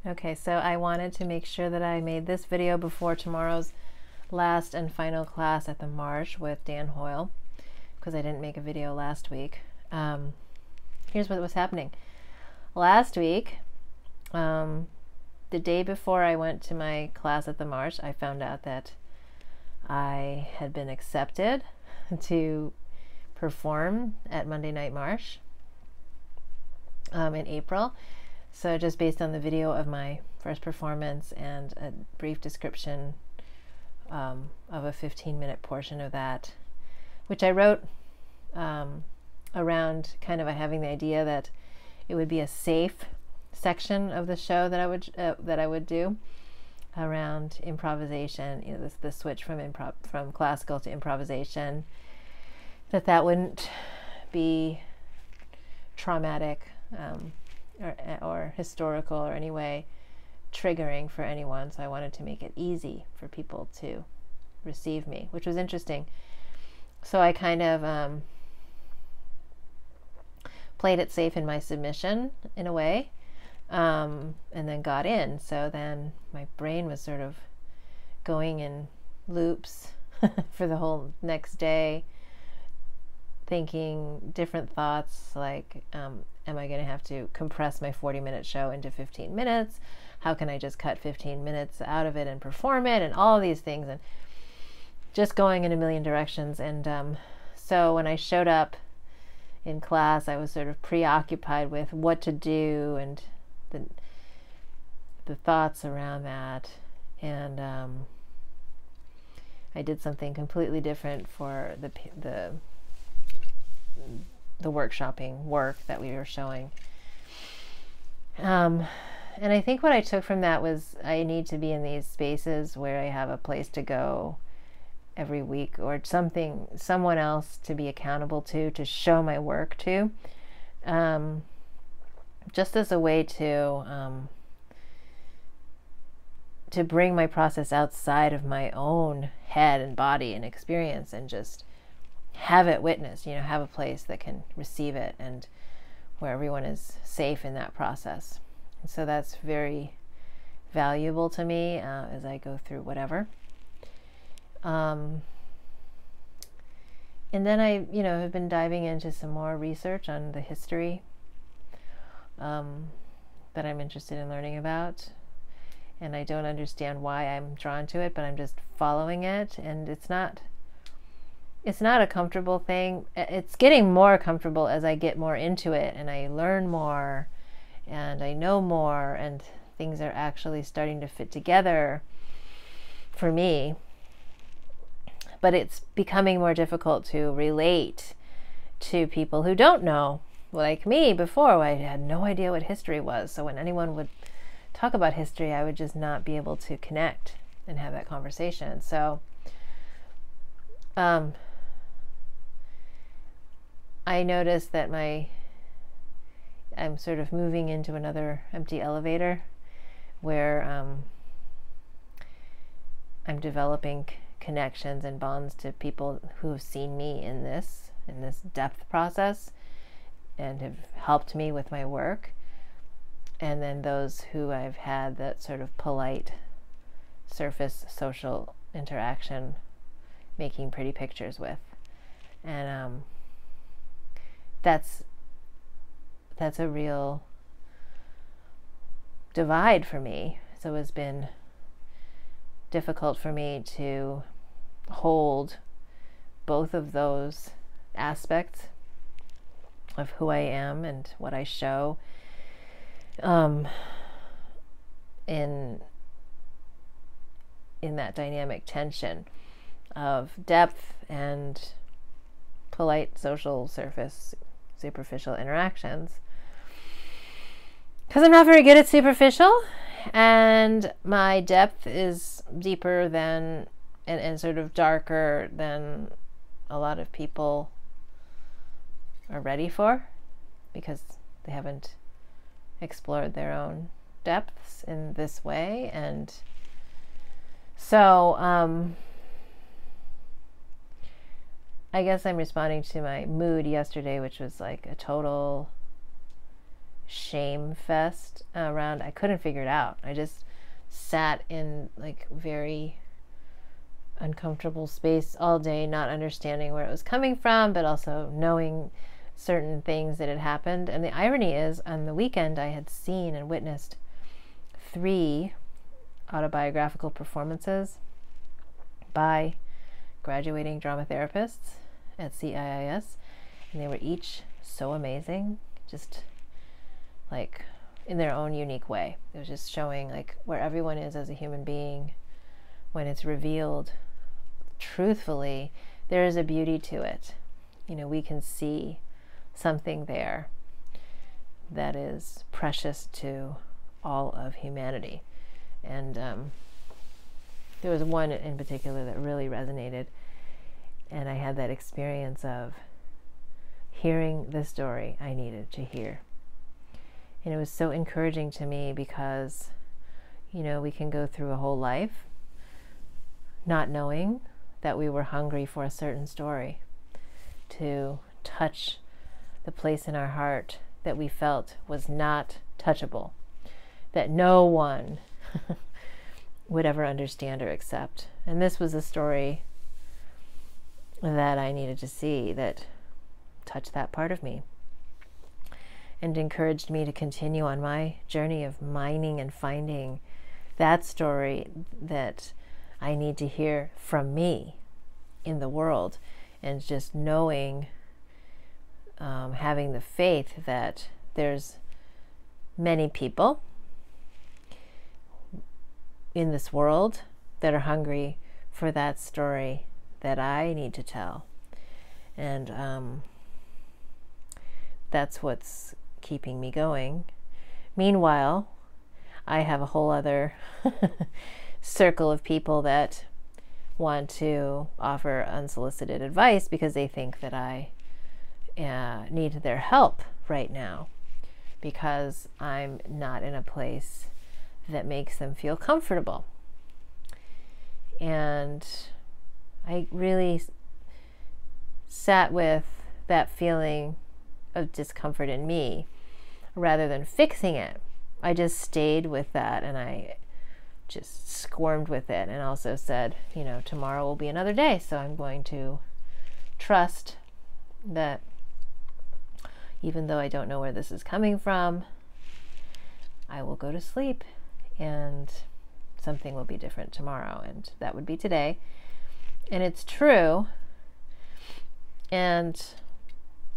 Okay, so I wanted to make sure that I made this video before tomorrow's last and final class at the Marsh with Dan Hoyle, because I didn't make a video last week. Here's what was happening. Last week, the day before I went to my class at the Marsh, I found out that I had been accepted to perform at Monday Night Marsh in April. So just based on the video of my first performance and a brief description of a 15-minute portion of that, which I wrote around kind of having the idea that it would be a safe section of the show that I would do around improvisation, you know, the switch from classical to improvisation, that wouldn't be traumatic or historical or any way triggering for anyone. So I wanted to make it easy for people to receive me, which was interesting. So I kind of played it safe in my submission in a way, and then got in. So then my brain was sort of going in loops for the whole next day, thinking different thoughts like, am I going to have to compress my 40-minute show into 15 minutes? How can I just cut 15 minutes out of it and perform it? And all these things, and just going in a million directions. And so when I showed up in class, I was sort of preoccupied with what to do and the thoughts around that. And I did something completely different for the workshopping work that we were showing. And I think what I took from that was I need to be in these spaces where I have a place to go every week, or someone else to be accountable to show my work to, just as a way to bring my process outside of my own head and body and experience, and just have it witnessed, have a place that can receive it and where everyone is safe in that process. And so that's very valuable to me as I go through whatever. And then I, have been diving into some more research on the history that I'm interested in learning about. And I don't understand why I'm drawn to it, but I'm just following it. And it's not a comfortable thing. It's getting more comfortable as I get more into it, and I learn more and I know more, and things are actually starting to fit together for me. But it's becoming more difficult to relate to people who don't know, like me before. I had no idea what history was. So when anyone would talk about history, I would just not be able to connect and have that conversation. So I noticed that I'm sort of moving into another empty elevator where I'm developing connections and bonds to people who have seen me in this depth process and have helped me with my work, and then those who I've had that sort of polite surface social interaction, making pretty pictures with. And that's a real divide for me. So it's been difficult for me to hold both of those aspects of who I am and what I show in that dynamic tension of depth and polite social surface superficial interactions, because I'm not very good at superficial, and my depth is deeper than and sort of darker than a lot of people are ready for, because they haven't explored their own depths in this way. And so I guess I'm responding to my mood yesterday, which was like a total shame fest around. I couldn't figure it out. I just sat in like very uncomfortable space all day, not understanding where it was coming from, but also knowing certain things that had happened. And the irony is, on the weekend, I had seen and witnessed 3 autobiographical performances by graduating drama therapists at CIIS, and they were each so amazing, just like in their own unique way. It was just showing like where everyone is as a human being when it's revealed truthfully. There is a beauty to it. You know, we can see something there that is precious to all of humanity. And there was one in particular that really resonated, and I had that experience of hearing the story I needed to hear. And it was so encouraging to me because, you know, we can go through a whole life not knowing that we were hungry for a certain story to touch the place in our heart that we felt was not touchable, that no one would ever understand or accept. And this was a story that I needed to see that touched that part of me and encouraged me to continue on my journey of mining and finding that story that I need to hear from me in the world, and just knowing, having the faith that there's many people in this world that are hungry for that story that I need to tell. And that's what's keeping me going. Meanwhile, I have a whole other circle of people that want to offer unsolicited advice because they think that I need their help right now because I'm not in a place that makes them feel comfortable. And I really sat with that feeling of discomfort in me rather than fixing it. I just stayed with that, and I just squirmed with it, and also said, you know, tomorrow will be another day, so I'm going to trust that even though I don't know where this is coming from, I will go to sleep and something will be different tomorrow, and that would be today. And it's true. And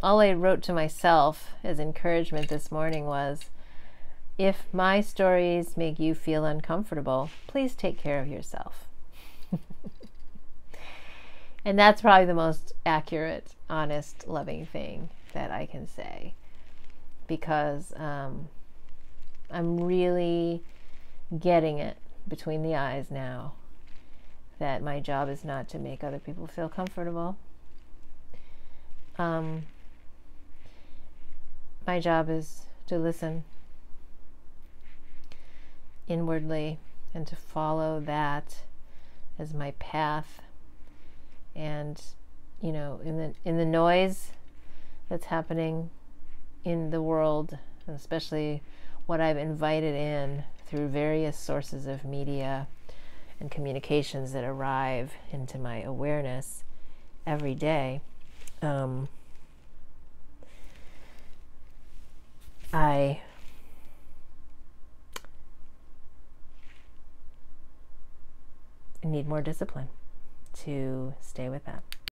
all I wrote to myself as encouragement this morning was, if my stories make you feel uncomfortable, please take care of yourself. And that's probably the most accurate, honest, loving thing that I can say, because I'm really getting it between the eyes now that my job is not to make other people feel comfortable. My job is to listen inwardly and to follow that as my path. And, you know, in the noise that's happening in the world, and especially what I've invited in through various sources of media and communications that arrive into my awareness every day, I need more discipline to stay with that.